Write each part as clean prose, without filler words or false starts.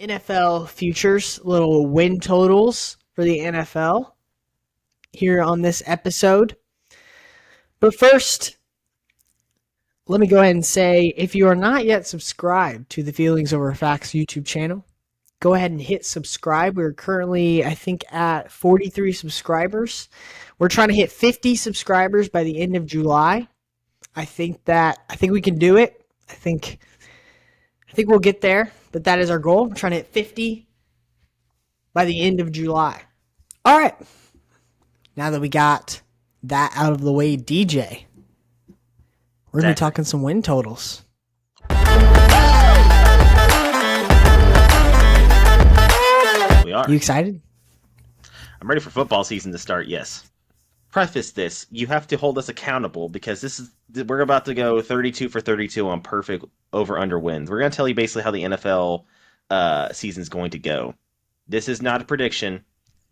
NFL futures, little win totals for the NFL here on this episode. But first, let me go ahead and say, if you are not yet subscribed to the Feelings Over Facts YouTube channel, go ahead and hit subscribe. We're currently, I think, at 43 subscribers. We're trying to hit 50 subscribers by the end of July. I think we can do it. I think we'll get there, but that is our goal. We're trying to hit 50 by the end of July. All right. Now that we got that out of the way, DJ, we're going to be talking some win totals. We are. You excited? I'm ready for football season to start, yes. Preface this, you have to hold us accountable because we're about to go 32 for 32 on perfect over-under wins. We're going to tell you basically how the NFL season is going to go. This is not a prediction.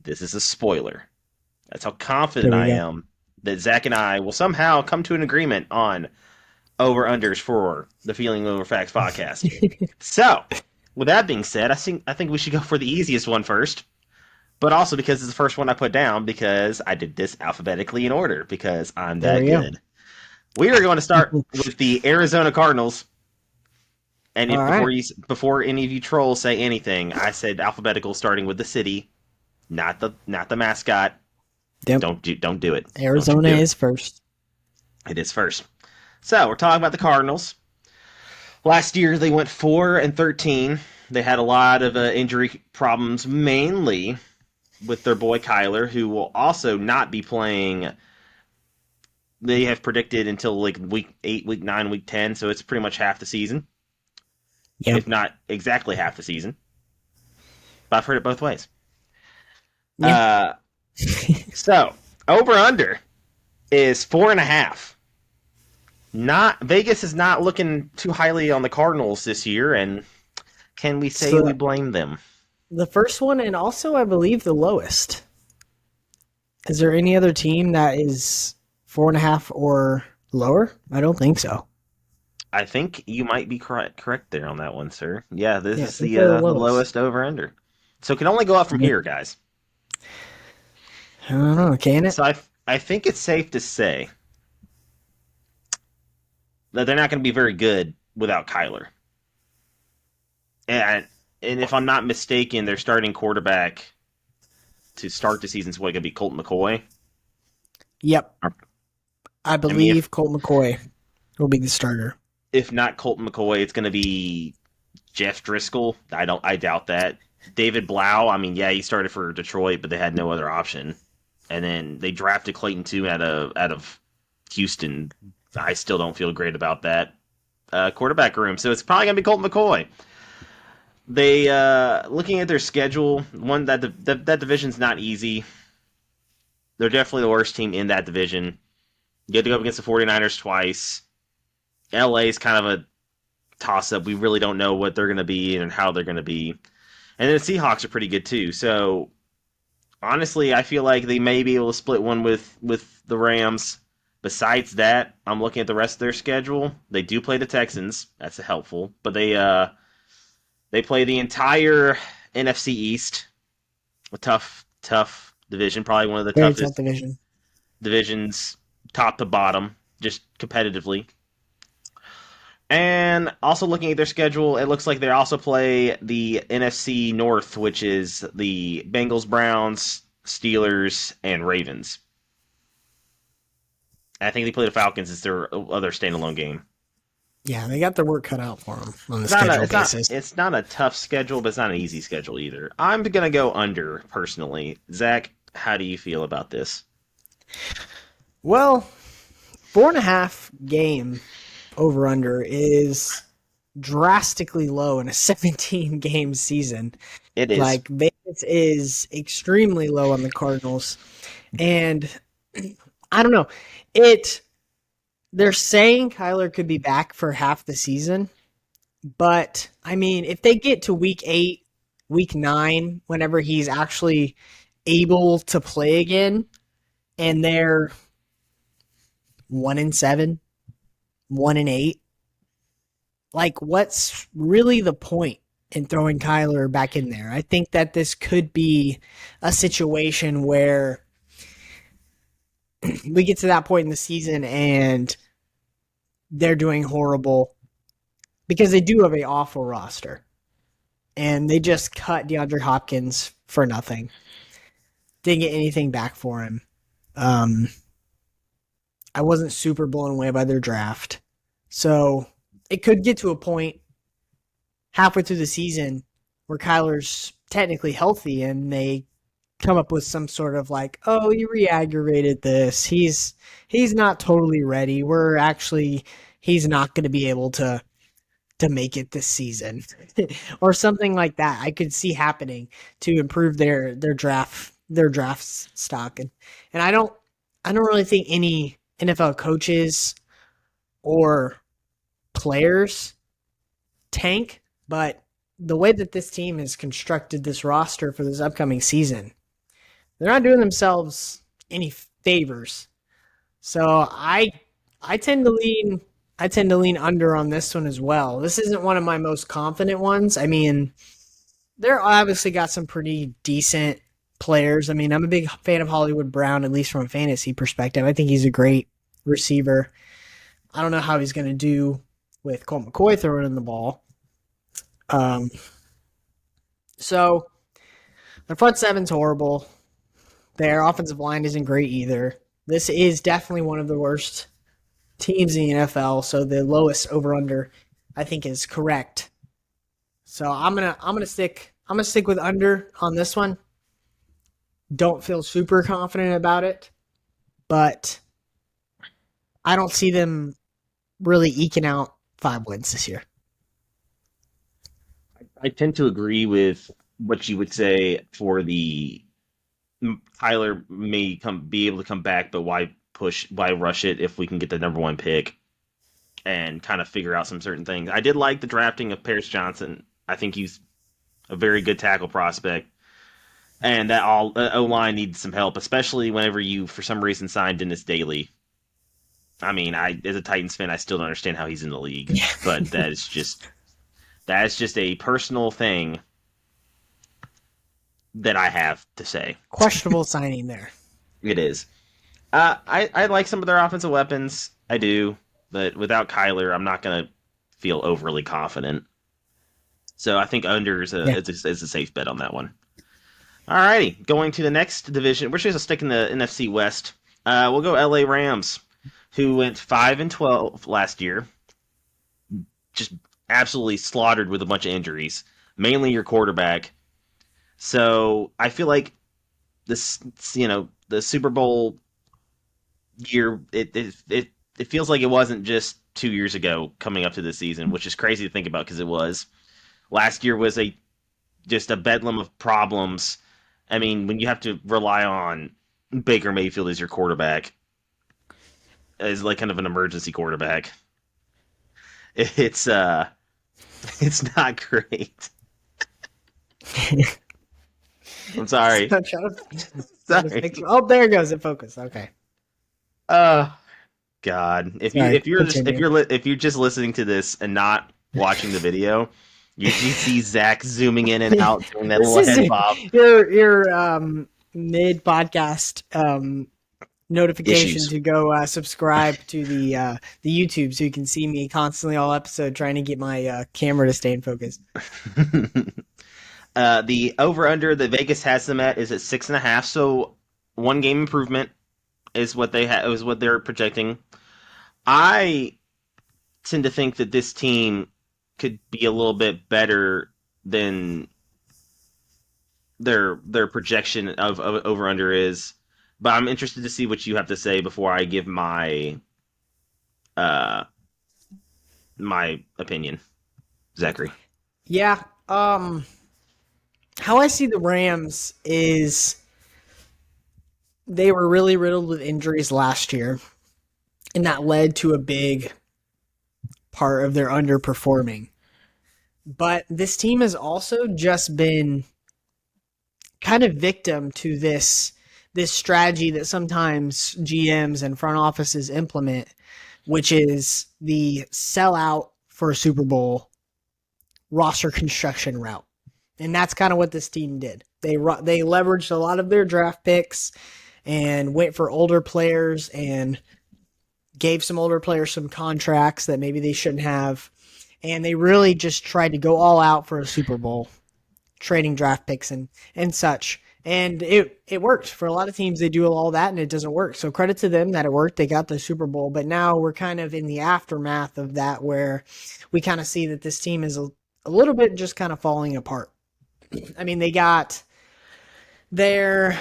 This is a spoiler. That's how confident I am that Zach and I will somehow come to an agreement on over-unders for the Feeling Over Facts podcast. So, with that being said, I think we should go for the easiest one first. But also because it's the first one I put down because I did this alphabetically in order because I'm that good. We are going to start with the Arizona Cardinals. And before any of you trolls say anything, I said alphabetical starting with the city, not the mascot. Yep. Don't do it. Arizona is first. It is first. So we're talking about the Cardinals. Last year they went 4-13. They had a lot of injury problems, mainly with their boy Kyler, who will also not be playing. They have predicted until like week 8, week 9, week 10, so it's pretty much half the season. Yep. If not exactly half the season. But I've heard it both ways. Yeah. So, over-under is 4.5. Vegas is not looking too highly on the Cardinals this year, and can we say we blame them? The first one, and also, I believe, the lowest. Is there any other team that is 4.5 or lower? I don't think so. I think you might be correct there on that one, sir. Yeah, this is the lowest over-under. So it can only go up from here, guys. I don't know, can it? So I think it's safe to say that they're not going to be very good without Kyler. And if I'm not mistaken, their starting quarterback to start the season is going to be Colt McCoy. Yep. I believe Colt McCoy will be the starter. If not Colt McCoy, it's going to be Jeff Driscoll. I doubt that. David Blau, he started for Detroit, but they had no other option. And then they drafted Clayton Tune out of Houston. I still don't feel great about that quarterback room. So it's probably going to be Colt McCoy. They looking at their schedule, that division's not easy. They're definitely the worst team in that division. You get to go up against the 49ers twice. LA is kind of a toss-up. We really don't know what they're going to be and how they're going to be. And then the Seahawks are pretty good too. So honestly, I feel like they may be able to split one with the Rams. Besides that, I'm looking at the rest of their schedule. They do play the Texans. That's helpful. But they play the entire NFC East. A tough division. Probably one of the toughest divisions, top to bottom, just competitively. And also looking at their schedule, it looks like they also play the NFC North, which is the Bengals, Browns, Steelers, and Ravens. I think they play the Falcons as their other standalone game. Yeah, they got their work cut out for them on the schedule basis. It's not a tough schedule, but it's not an easy schedule either. I'm going to go under, personally. Zach, how do you feel about this? Well, 4.5 game over-under is drastically low in a 17-game season. It is. Like, Vegas is extremely low on the Cardinals. And I don't know. They're saying Kyler could be back for half the season. But, if they get to week 8, week 9, whenever he's actually able to play again, and they're 1-7, 1-8, like, what's really the point and throwing Kyler back in there. I think that this could be a situation where we get to that point in the season and they're doing horrible because they do have an awful roster. And they just cut DeAndre Hopkins for nothing. Didn't get anything back for him. I wasn't super blown away by their draft. So it could get to a point halfway through the season where Kyler's technically healthy and they come up with some sort of like, oh, you re-aggravated this. He's not totally ready. He's not going to be able to make it this season or something like that. I could see happening to improve their draft stock. And I don't really think any NFL coaches or players tank, but the way that this team has constructed this roster for this upcoming season, they're not doing themselves any favors. So I tend to lean under on this one as well. This isn't one of my most confident ones. I mean, they're obviously got some pretty decent players. I mean, I'm a big fan of Hollywood Brown, at least from a fantasy perspective. I think he's a great receiver. I don't know how he's going to do with Colt McCoy throwing in the ball. So the front seven's horrible. Their offensive line isn't great either. This is definitely one of the worst teams in the NFL, so the lowest over under I think is correct. So I'm gonna stick with under on this one. Don't feel super confident about it, but I don't see them really eking out 5 wins this year. I tend to agree with what you would say for the Tyler may be able to come back, but why rush it if we can get the number 1 pick and kind of figure out some certain things. I did like the drafting of Paris Johnson. I think he's a very good tackle prospect, and that O-line needs some help, especially whenever you for some reason signed Dennis Daly. I mean, as a Titans fan, I still don't understand how he's in the league, but that's just a personal thing that I have to say. Questionable signing there. It is. I like some of their offensive weapons. I do. But without Kyler, I'm not going to feel overly confident. So I think under is a safe bet on that one. All righty. Going to the next division. We're just going to stick in the NFC West. We'll go LA Rams, who went 5-12 last year. Just absolutely slaughtered with a bunch of injuries. Mainly your quarterback. So I feel like this, the Super Bowl year, it feels like it wasn't just 2 years ago coming up to the season, which is crazy to think about because it was. Last year was just a bedlam of problems. I mean, when you have to rely on Baker Mayfield as your quarterback, as like kind of an emergency quarterback, it's not great. I'm sorry. Sorry. Oh, there it goes. It focused. Okay. God. If you're just listening to this and not watching the video, you see Zach zooming in and out doing that little head bob. Your mid podcast notification Issues. to go subscribe to the YouTube so you can see me constantly all episode trying to get my camera to stay in focus. The over-under that Vegas has them at is at 6.5, so 1 game improvement is what they're projecting. I tend to think that this team could be a little bit better than their projection of over-under is, but I'm interested to see what you have to say before I give my my opinion. Zachary. Yeah. How I see the Rams is they were really riddled with injuries last year, and that led to a big part of their underperforming. But this team has also just been kind of victim to this strategy that sometimes GMs and front offices implement, which is the sell out for a Super Bowl roster construction route. And that's kind of what this team did. They leveraged a lot of their draft picks and went for older players and gave some older players some contracts that maybe they shouldn't have. And they really just tried to go all out for a Super Bowl, trading draft picks and such. And it worked. For a lot of teams, they do all that and it doesn't work. So credit to them that it worked. They got the Super Bowl. But now we're kind of in the aftermath of that where we kind of see that this team is a little bit just kind of falling apart. I mean, they got their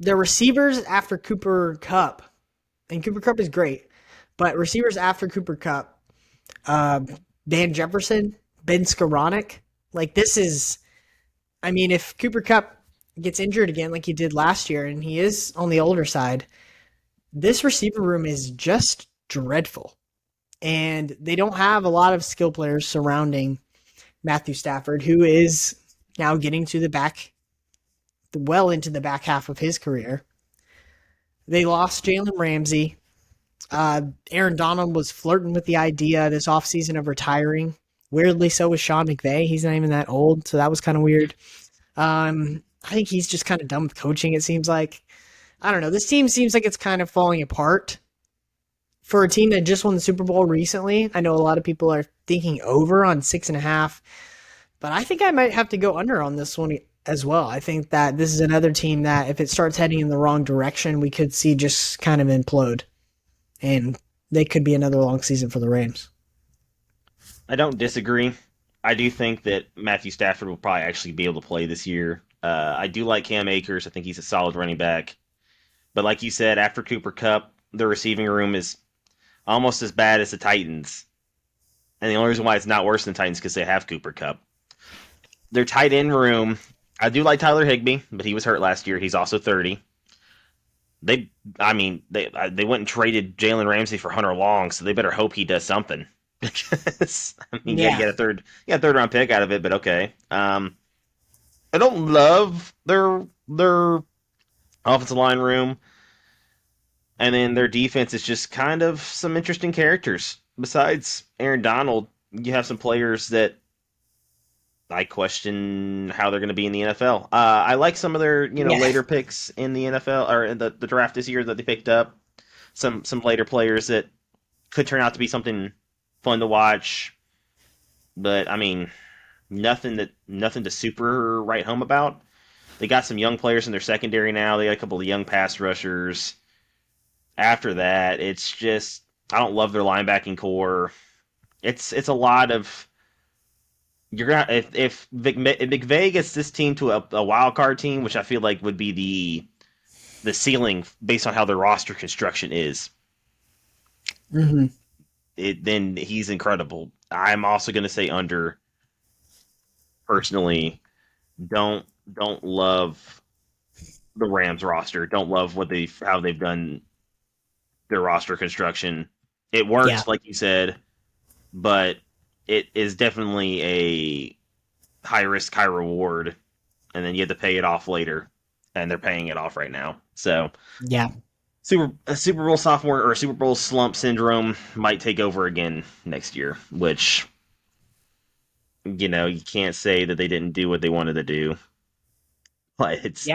receivers after Cooper Kupp, and Cooper Kupp is great, but receivers after Cooper Kupp, Van Jefferson, Ben Skoranek, like this is, I mean, if Cooper Kupp gets injured again like he did last year, and he is on the older side, this receiver room is just dreadful. And they don't have a lot of skill players surrounding Matthew Stafford, who is now getting to well into the back half of his career. They lost Jalen Ramsey. Aaron Donald was flirting with the idea this offseason of retiring. Weirdly, so was Sean McVay. He's not even that old, so that was kind of weird. I think he's just kind of done with coaching, it seems like. I don't know. This team seems like it's kind of falling apart. For a team that just won the Super Bowl recently, I know a lot of people are thinking over on 6.5, but I think I might have to go under on this one as well. I think that this is another team that if it starts heading in the wrong direction, we could see just kind of implode, and they could be another long season for the Rams. I don't disagree. I do think that Matthew Stafford will probably actually be able to play this year. I do like Cam Akers. I think he's a solid running back. But like you said, after Cooper Kupp, the receiving room is almost as bad as the Titans. And the only reason why it's not worse than the Titans is because they have Cooper Kupp. Their tight end room, I do like Tyler Higbee, but he was hurt last year. He's also 30. They went and traded Jalen Ramsey for Hunter Long, so they better hope he does something. Because you get a third round pick out of it, but okay. I don't love their offensive line room. And then their defense is just kind of some interesting characters. Besides Aaron Donald, you have some players that I question how they're going to be in the NFL. I like some of their later picks in the NFL or in the draft this year that they picked up. Some later players that could turn out to be something fun to watch. But I mean, nothing to super write home about. They got some young players in their secondary now. They got a couple of young pass rushers. After that, it's just I don't love their linebacking core. It's a lot of you're gonna if McVay gets this team to a wild card team, which I feel like would be the ceiling based on how their roster construction is. Mm-hmm. Then he's incredible. I'm also going to say under. Personally, don't love the Rams roster. Don't love how they've done their roster construction. It works, like you said, but it is definitely a high risk, high reward, and then you have to pay it off later, and they're paying it off right now. So, yeah, Super Bowl sophomore or Super Bowl slump syndrome might take over again next year, which you can't say that they didn't do what they wanted to do, but it's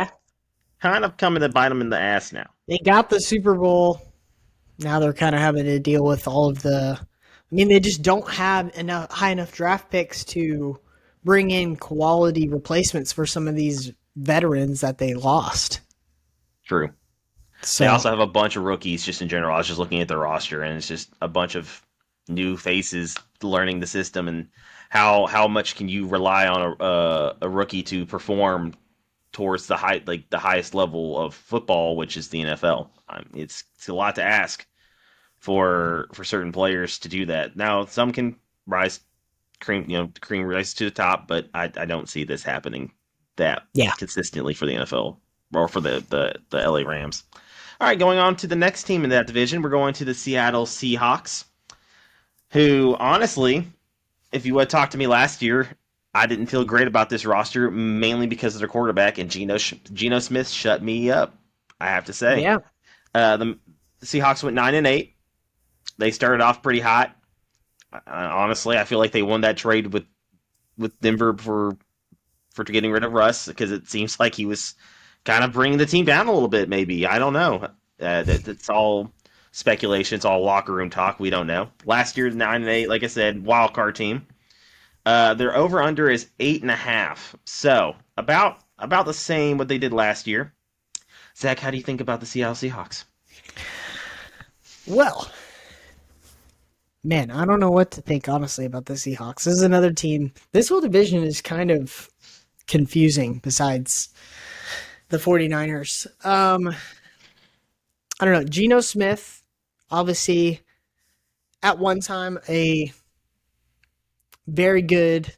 kind of coming to bite them in the ass now. They got the Super Bowl. Now they're kind of having to deal with all of the. I mean, they just don't have high enough draft picks to bring in quality replacements for some of these veterans that they lost. True. So, they also have a bunch of rookies just in general. I was just looking at their roster, and it's just a bunch of new faces learning the system and how much can you rely on a rookie to perform towards the highest level of football, which is the NFL. It's a lot to ask for certain players to do that. Now, some can cream rise to the top, but I don't see this happening that consistently for the NFL or for the LA Rams. All right, going on to the next team in that division, we're going to the Seattle Seahawks, who honestly, if you would have talked to me last year, I didn't feel great about this roster, mainly because of their quarterback, and Geno Smith shut me up, I have to say. Yeah. The Seahawks went 9-8. They started off pretty hot. Honestly, I feel like they won that trade with Denver for getting rid of Russ because it seems like he was kind of bringing the team down a little bit. Maybe I don't know. That's all speculation. It's all locker room talk. We don't know. Last year, 9-8, like I said, wild card team. Their over under is 8.5. So about the same what they did last year. Zach, how do you think about the Seattle Seahawks? Well, man, I don't know what to think honestly about the Seahawks. This is another team. This whole division is kind of confusing besides the 49ers. I don't know. Geno Smith, obviously, at one time, a very good,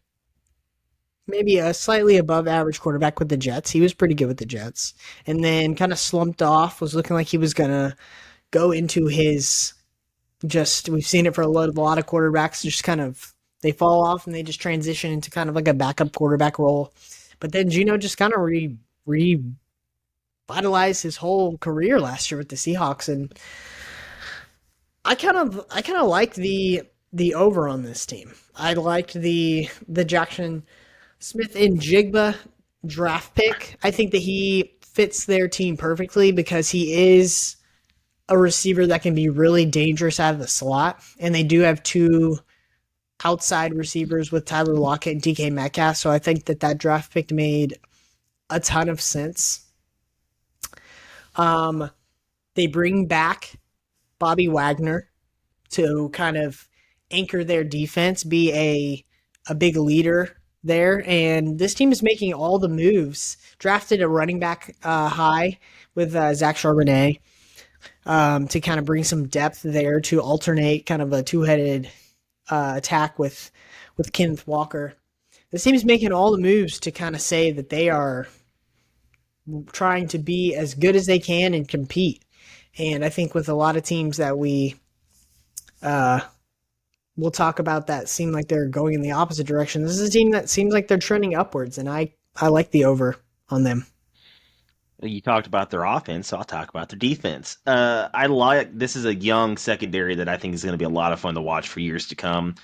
maybe a slightly above average quarterback with the Jets. He was pretty good with the Jets. And then kind of slumped off, was looking like he was going to go into his just, we've seen it for a lot of quarterbacks, just kind of, they fall off and they just transition into kind of like a backup quarterback role. But then Geno just kind of revitalized his whole career last year with the Seahawks, and I kind of like the over on this team. I liked the Jackson Smith and Jigba draft pick. I think that he fits their team perfectly because he is a receiver that can be really dangerous out of the slot, and they do have two outside receivers with Tyler Lockett and DK Metcalf. So I think that draft pick made a ton of sense. Um, they bring back Bobby Wagner to kind of anchor their defense, be a big leader there. And this team is making all the moves. Drafted a running back high with Zach Charbonnet to kind of bring some depth there to alternate kind of a two-headed attack with Kenneth Walker. This team is making all the moves to kind of say that they are trying to be as good as they can and compete. And I think with a lot of teams that uh, we'll talk about that seem like they're going in the opposite direction, this is a team that seems like they're trending upwards, and I like the over on them. You talked about their offense, so I'll talk about their defense. I like this is a young secondary that I think is going to be a lot of fun to watch for years to come.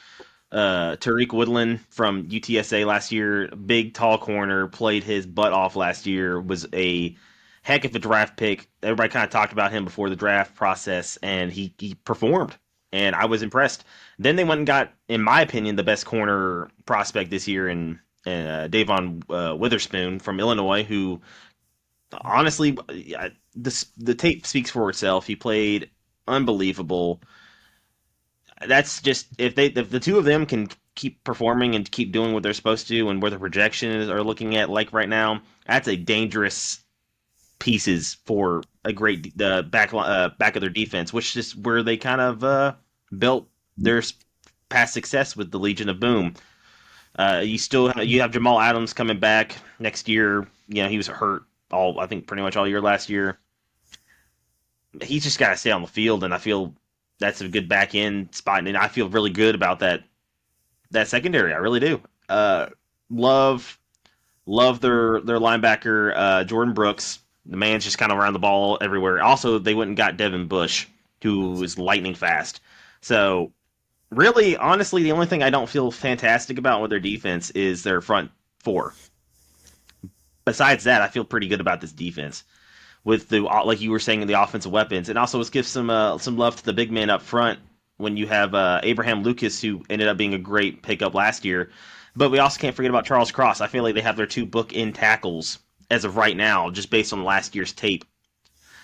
Tariq Woodland from UTSA last year, big tall corner, played his butt off last year, was a heck of a draft pick. Everybody kind of talked about him before the draft process, and he performed, and I was impressed. Then they went and got, in my opinion, the best corner prospect this year in Davon Witherspoon from Illinois, who honestly, the tape speaks for itself. He played unbelievable. That's just if the two of them can keep performing and keep doing what they're supposed to and where the projections are looking at like right now, that's a dangerous pieces for a great back of their defense, which is where they kind of built their past success with the Legion of Boom. You have Jamal Adams coming back next year. You know, he was hurt all I think pretty much all year last year. He's just got to stay on the field, and I feel that's a good back end spot, and I feel really good about that secondary. I really do. Love their linebacker Jordan Brooks. The man's just kind of around the ball everywhere. Also, they went and got Devin Bush, who is lightning fast. So really, honestly, the only thing I don't feel fantastic about with their defense is their front four. Besides that, I feel pretty good about this defense with the like you were saying the offensive weapons, and also let's give some love to the big man up front when you have Abraham Lucas, who ended up being a great pickup last year. But we also can't forget about Charles Cross. I feel like they have their two book-end tackles as of right now, just based on last year's tape.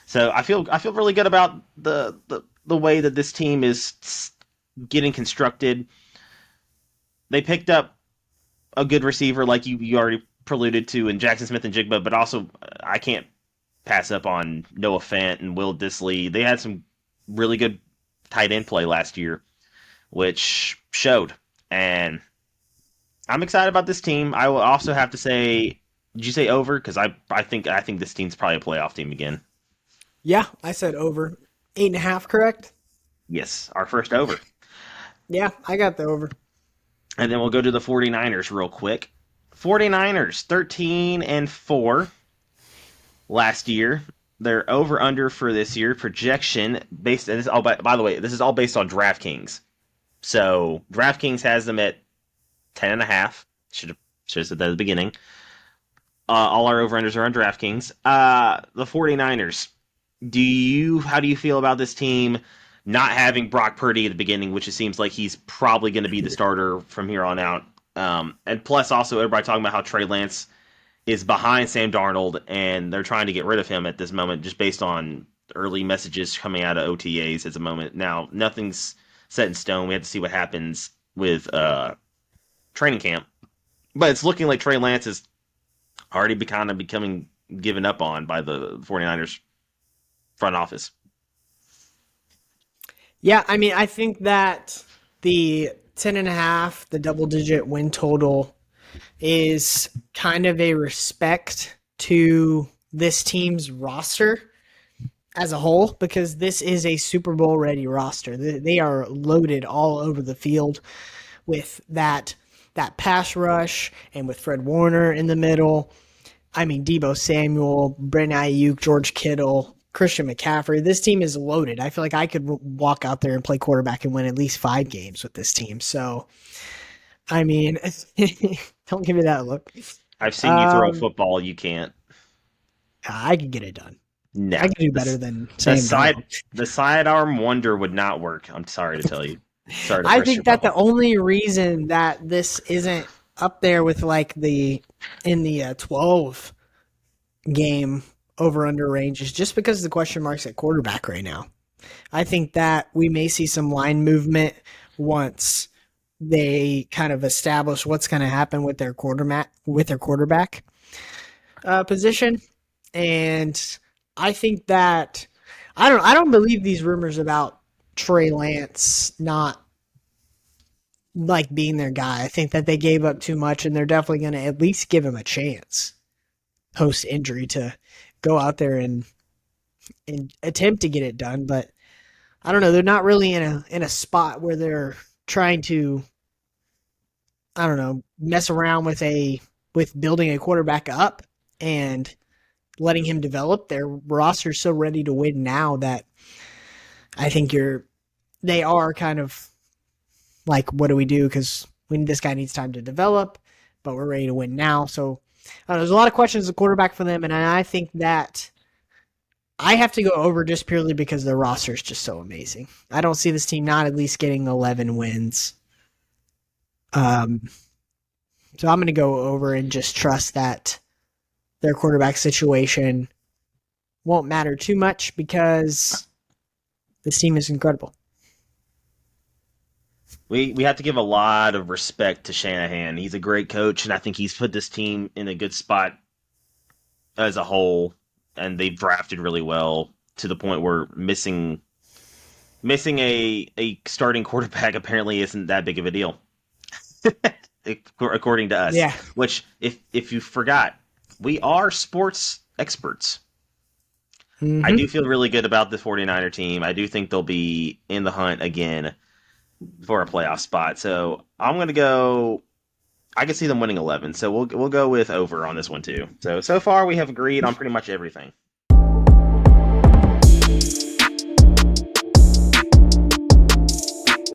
So I feel really good about the way that this team is getting constructed. They picked up a good receiver, like you already preluded to, in Jackson Smith and Jigba, but also I can't pass up on Noah Fant and Will Disley. They had some really good tight end play last year, which showed. And I'm excited about this team. I will also have to say, did you say over? Because I think this team's probably a playoff team again. Yeah, I said over 8.5, correct? Yes, our first over. Yeah, I got the over. And then we'll go to the 49ers real quick. 49ers 13-4 last year. Their over under for this year projection based. And this all by the way, this is all based on DraftKings. So DraftKings has them at 10.5. Should have said that at the beginning. All our over-unders are on DraftKings. The 49ers. How do you feel about this team not having Brock Purdy at the beginning, which it seems like he's probably going to be the starter from here on out? And plus, also everybody talking about how Trey Lance is behind Sam Darnold, and they're trying to get rid of him at this moment, just based on early messages coming out of OTAs at the moment. Now, nothing's set in stone. We have to see what happens with training camp, but it's looking like Trey Lance is already kind of becoming given up on by the 49ers front office. Yeah, I mean, I think that the 10.5, the double digit win total, is kind of a respect to this team's roster as a whole, because this is a Super Bowl ready roster. They are loaded all over the field with that pass rush, and with Fred Warner in the middle. I mean, Debo Samuel, Brandon Ayuk, George Kittle, Christian McCaffrey. This team is loaded. I feel like I could walk out there and play quarterback and win at least 5 games with this team. So, I mean, don't give me that look. I've seen you throw a Um, football. You can't. I could get it done. No. I could do better The, than the Sam side Darnold. the sidearm wonder would not work. I'm sorry to tell you. Sorry to I burst your think that the bubble. only reason that this isn't up there with like in the 12 game over under range is just because of the question marks at quarterback right now. I think that we may see some line movement once they kind of establish what's going to happen with their quarterback position, and I think that I don't believe these rumors about Trey Lance not like being their guy. I think that they gave up too much, and they're definitely going to at least give him a chance post injury to go out there and attempt to get it done. But I don't know. They're not really in a spot where they're trying to, I don't know, mess around with building a quarterback up and letting him develop. Their roster's so ready to win now that I think they are kind of like, what do we do? Because this guy needs time to develop, but we're ready to win now. So there's a lot of questions at quarterback for them, and I think that I have to go over just purely because their roster is just so amazing. I don't see this team not at least getting 11 wins. Um, so I'm going to go over and just trust that their quarterback situation won't matter too much because this team is incredible. We have to give a lot of respect to Shanahan. He's a great coach, and I think he's put this team in a good spot as a whole. And they've drafted really well to the point where missing a starting quarterback apparently isn't that big of a deal, according to us. Yeah. Which, if you forgot, we are sports experts. I Mm-hmm. do feel really good about the 49er team. I do think they'll be in the hunt again for a playoff spot. So I'm going to go. I can see them winning 11. So we'll go with over on this one too. So far we have agreed on pretty much everything.